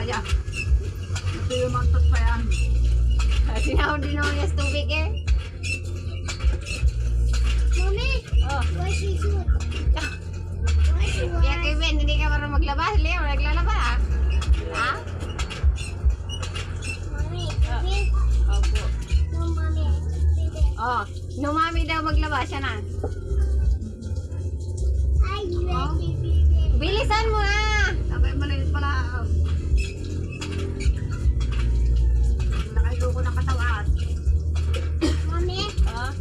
kaya. Ito yung mantos pa yan. Sinahon din naman yung tubig eh. Mami, Oh. why she shoot? Why she Kaya want? Kevin, hindi ka marunong maglaba. Leo, naglalaba ah. Ha? Mami, baby. Opo. No, mommy, baby. Oh, numami daw maglaba siya na. I ready, baby. Bilisan mo ah! Sabay maliit pala. Nakaigo ko ng katawan. Mami, Oh,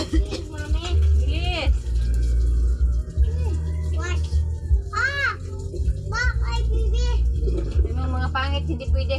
please, mami. bilis. What? Ah! Bak, ay, baby. Yung mga pangit, hindi pwede.